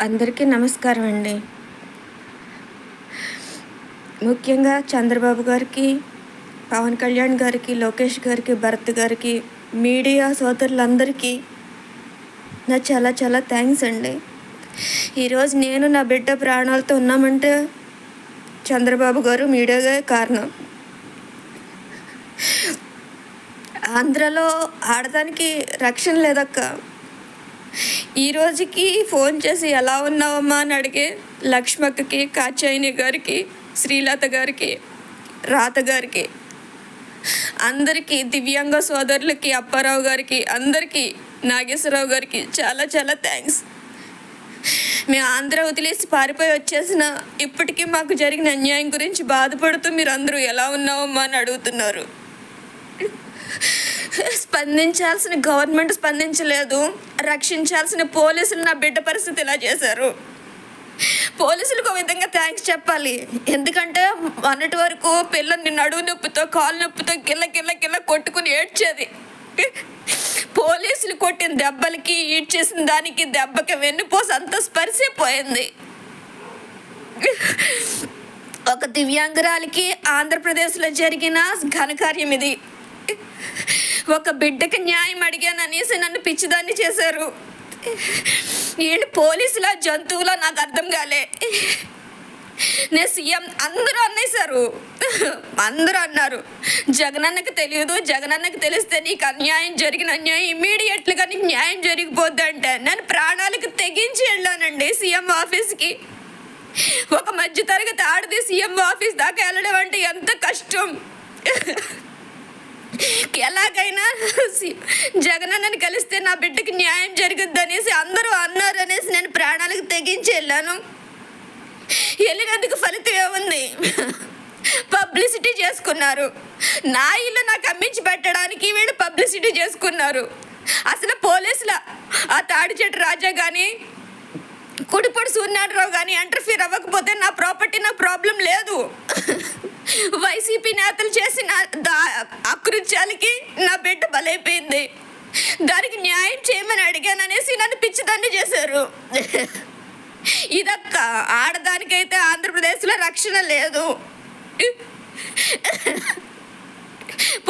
అందరికీ నమస్కారం అండి. ముఖ్యంగా చంద్రబాబు గారికి, పవన్ కళ్యాణ్ గారికి, లోకేష్ గారికి, భరత్ గారికి, మీడియా సోదరులందరికీ నా చాలా చాలా థ్యాంక్స్ అండి. ఈరోజు నేను నా బిడ్డ ప్రాణాలతో ఉన్నామంటే చంద్రబాబు గారు, మీడియాగా కారణం. ఆంధ్రలో ఆడదానికి రక్షణ లేదక్క. ఈ రోజుకి ఫోన్ చేసి ఎలా ఉన్నావమ్మా అని అడిగే లక్ష్మక్కకి, కాచాయిని గారికి, శ్రీలత గారికి, రాత గారికి, అందరికీ, దివ్యాంగ సోదరులకి, అప్పారావు గారికి, అందరికీ, నాగేశ్వరరావు గారికి చాలా చాలా థ్యాంక్స్. మేము ఆంధ్ర వదిలేసి పారిపోయి వచ్చేసిన ఇప్పటికీ మాకు జరిగిన అన్యాయం గురించి బాధపడుతూ మీరు అందరూ ఎలా ఉన్నావమ్మా అని అడుగుతున్నారు. స్పందించాల్సిన గవర్నమెంట్ స్పందించలేదు. రక్షించాల్సిన పోలీసులు నా బిడ్డ పరిస్థితి ఇలా చేశారు. పోలీసులకు ఒక విధంగా థ్యాంక్స్ చెప్పాలి. ఎందుకంటే మొన్నటి వరకు పిల్లల్ని నడువు నొప్పితో, కాలు నొప్పితో గిల్ల గిల్ల గిల్ల కొట్టుకుని ఏడ్చేది. పోలీసులు కొట్టిన దెబ్బలకి, ఈడ్చేసిన దానికి, దెబ్బకి వెన్నుపోసి అంత స్పర్శిపోయింది. ఒక దివ్యాంగురాలికి ఆంధ్రప్రదేశ్లో జరిగిన ఘనకార్యం ఇది. ఒక బిడ్డకి న్యాయం అడిగాననేసి నన్ను పిచ్చిదాన్ని చేశారు. వీళ్ళు పోలీసుల, జంతువుల నాకు అర్థం కాలే. నేను సీఎం అందరూ అన్నేశారు. అందరూ అన్నారు జగనన్నకి తెలియదు, జగనన్నకి తెలిస్తే నీకు అన్యాయం, జరిగిన అన్యాయం ఇమ్మీడియట్లుగా నీకు న్యాయం జరిగిపోద్ది అంటే నేను ప్రాణాలకు తెగించి వెళ్ళానండి సీఎం ఆఫీస్కి. ఒక మధ్యతరగతి ఆడది సీఎం ఆఫీస్ దాకా వెళ్ళడం అంటే ఎంత కష్టం. ఎలాగైనా జగనన్నని కలిస్తే నా బిడ్డకి న్యాయం జరుగుద్ది అనేసి అందరూ అన్నారు అనేసి నేను ప్రాణాలకు తెగించి వెళ్ళాను. వెళ్ళినందుకు ఫలితం ఏముంది? పబ్లిసిటీ చేసుకున్నారు. నా ఇల్లు నాకు అమ్మించి పెట్టడానికి వీళ్ళు పబ్లిసిటీ చేసుకున్నారు. అసలు పోలీసుల ఆ తాడి చెట్టు రాజా కానీ, కుడిపొడి సూర్యనారాయణరావు కానీ ఇంటర్ఫీర్ అవ్వకపోతే నా ప్రాపర్టీ, నా ప్రాబ్లం లేదు. వైసీపీ నేతలు చేసిన అకృత్యాలకి నా బిడ్డ బలైపోయింది. దానికి న్యాయం చేయమని అడిగాననేసి నన్ను పిచ్చిదాన్ని చేశారు. ఇదక్క ఆడదానికైతే ఆంధ్రప్రదేశ్లో రక్షణ లేదు.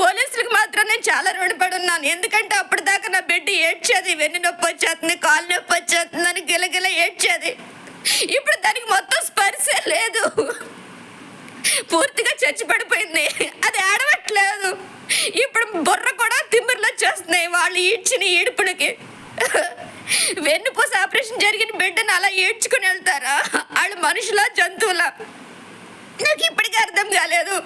పోలీసులకు మాత్రం నేను చాలా రుణపడి ఉన్నాను. ఎందుకంటే అప్పటిదాకా నా బిడ్డ ఏడ్చేది, వెన్ను నొప్పి వచ్చేస్తుంది, కాలు నొప్పి వచ్చేస్తుంది అని గిలగిల ఏడ్చేది. ఇప్పుడు దానికి మొత్తం స్పర్శ లేదు, పూర్తిగా చచ్చి పడిపోయింది. అది ఆడవట్లేదు. ఇప్పుడు బుర్ర కూడా తిమ్మిర్లు వచ్చేస్తున్నాయి వాళ్ళు ఈడ్చిన ఈడుపులకి. వెన్నుపూస ఆపరేషన్ జరిగిన బిడ్డను అలా ఏడ్చుకుని వెళ్తారా? వాళ్ళు మనుషులా, జంతువులా? నాకు ఇప్పటికీ అర్థం కాలేదు.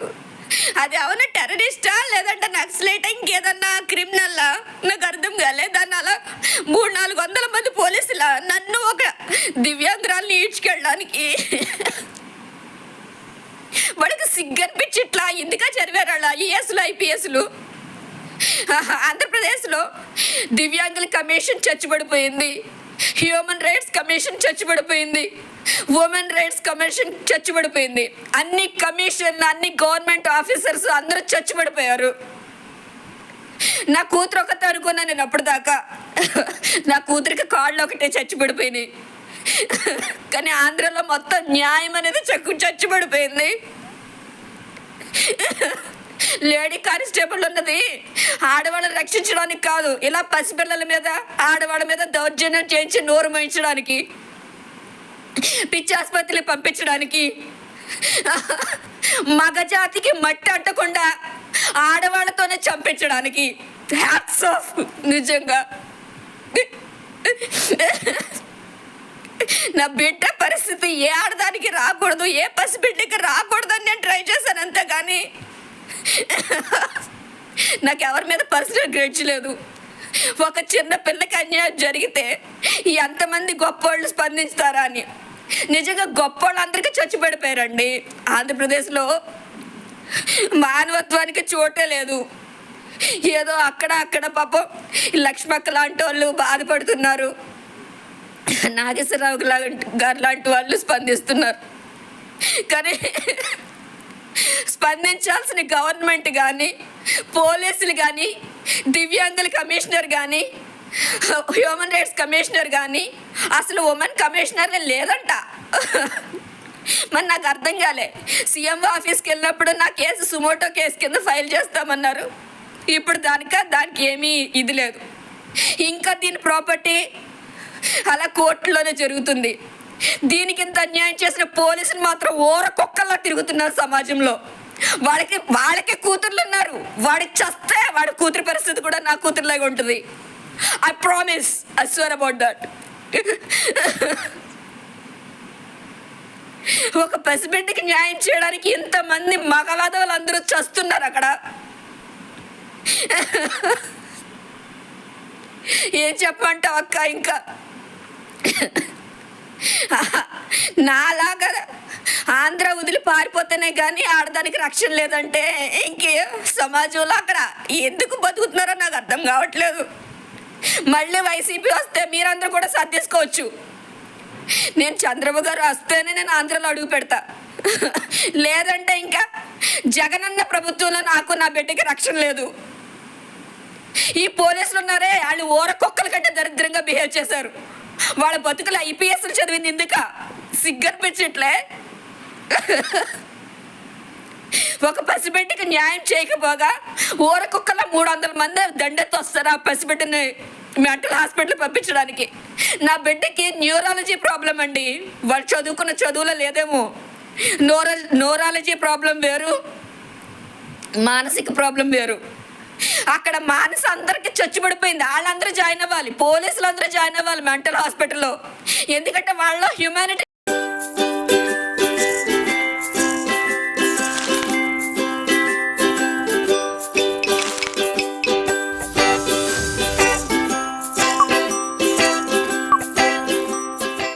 అది అవునా టెర్రరిస్టా లేదంటే నక్సలైటా ఇంకేదన్నా క్రిమినల్లా నాకు అర్థం కాలేదు. దాన్ని అలా 300-400 మంది పోలీసులా నన్ను ఒక దివ్యాంగురాల్ని ఈడ్చుకెళ్ళడానికి వాళ్ళకి సిగ్గనిపించి ఇట్లా ఎందుకా చదివారు వాళ్ళ ఐఏఎస్లు, ఐపీఎస్లు. ఆంధ్రప్రదేశ్లో దివ్యాంగుల కమిషన్ చచ్చిపడిపోయింది, హ్యూమన్ రైట్స్ కమిషన్ చచ్చిపడిపోయింది, ఉమెన్ రైట్స్ కమిషన్ చచ్చిపడిపోయింది. అన్ని కమిషన్, అన్ని గవర్నమెంట్ ఆఫీసర్స్ అందరూ చచ్చిపడిపోయారు. నా కూతురు ఒకటే అనుకున్నా నేను అప్పటిదాకా. నా కూతురికి కాళ్ళు ఒకటే చచ్చిపడిపోయినాయి. కానీ ఆంధ్రలో మొత్తం న్యాయం అనేది చచ్చిపడిపోయింది. లేడీ కానిస్టేబుల్ ఉన్నది ఆడవాళ్ళని రక్షించడానికి కాదు, ఇలా పసిపిల్లల మీద, ఆడవాళ్ళ మీద దౌర్జన్యం చేయించి నోరు మోయించడానికి, పిచ్చి ఆసుపత్రికి పంపించడానికి, మగజాతికి మట్టి అంటకుండా ఆడవాళ్ళతోనే చంపించడానికి. హ్యాట్స్ ఆఫ్ నిజంగా. నా బిడ్డ పరిస్థితి ఏ ఆడదానికి రాకూడదు, ఏ పసిబిడ్డకి రాకూడదు అని నేను ట్రై చేశాను అంతే. కానీ నాకు ఎవరి మీద పర్సనల్ గ్రేడ్స్ లేదు. ఒక చిన్న పిల్లకి అన్యాయం జరిగితే ఎంతమంది గొప్పవాళ్ళు స్పందిస్తారా అని. నిజంగా గొప్పవాళ్ళందరికీ చచ్చిపడిపోయారండి. ఆంధ్రప్రదేశ్లో మానవత్వానికి చోటే లేదు. ఏదో అక్కడ పాపం లక్ష్మక్క లాంటి వాళ్ళు బాధపడుతున్నారు, నాగేశ్వరరావు గారు లాంటి వాళ్ళు స్పందిస్తున్నారు. కానీ స్పందించాల్సిన గవర్నమెంట్ కానీ, పోలీసులు కానీ, దివ్యాంగుల కమిషనర్ కానీ, హ్యూమన్ రైట్స్ కమిషనర్ కానీ అసలు ఉమెన్ కమిషనర్ లేదంట. మరి నాకు అర్థం కాలే. సీఎం ఆఫీస్కి వెళ్ళినప్పుడు నా కేసు సుమోటో కేసు కింద ఫైల్ చేస్తామన్నారు. ఇప్పుడు దానికి ఏమీ ఇది లేదు. ఇంకా దీని ప్రాపర్టీ అలా కోర్టులోనే జరుగుతుంది. దీనికి ఇంత అన్యాయం చేసిన పోలీసులు మాత్రం కుక్కల్లా తిరుగుతున్నారు సమాజంలో. వాళ్ళకి కూతుర్లు ఉన్నారు. వాడికి చస్తే వాడి కూతురు పరిస్థితి కూడా నా కూతురులాగా ఉంటుంది. I promise, I swear about that. ఒక పసిబిడ్డకి న్యాయం చేయడానికి ఇంతమంది మగవాదవులు అందరూ చస్తున్నారు అక్కడ. ఏం చెప్పమంటావు అక్క? ఇంకా నాలాగా ఆంధ్ర వదిలి పారిపోతేనే కానీ ఆడదానికి రక్షణ లేదంటే ఇంకే సమాజంలో అక్కడ ఎందుకు బతుకుతున్నారో నాకు అర్థం కావట్లేదు. మళ్ళీ వైసీపీ వస్తే మీరందరూ కూడా సర్దేసుకోవచ్చు. నేను చంద్రబాబు గారు వస్తేనే నేను ఆంధ్రలో అడుగు పెడతా. లేదంటే ఇంకా జగనన్న ప్రభుత్వంలో నాకు నా బిడ్డకి రక్షణ లేదు. ఈ పోలీసులు ఉన్నారే, వాళ్ళు కుక్కల కంటే దరిద్రంగా బిహేవ్ చేశారు. వాళ్ళ బతుకులు ఐపీఎస్లు చదివింది ఎందుక? సిగ్గనిపించట్లే. ఒక పసిబిడ్డకి న్యాయం చేయకపోగా కుక్కల 300 మంది దండెత్తి వస్తారు ఆ పసిబిడ్డని మెంటల్ హాస్పిటల్ పంపించడానికి. నా బిడ్డకి న్యూరాలజీ ప్రాబ్లం అండి. వాళ్ళు చదువుకున్న చదువులో లేదేమో. న్యూరాలజీ ప్రాబ్లం వేరు, మానసిక ప్రాబ్లం వేరు. అక్కడ మానస అందరికీ చచ్చిపడిపోయింది. వాళ్ళందరూ జాయిన్ అవ్వాలి, పోలీసులు అందరూ జాయిన్ అవ్వాలి మెంటల్ హాస్పిటల్లో. ఎందుకంటే వాళ్ళలో హ్యూమానిటీ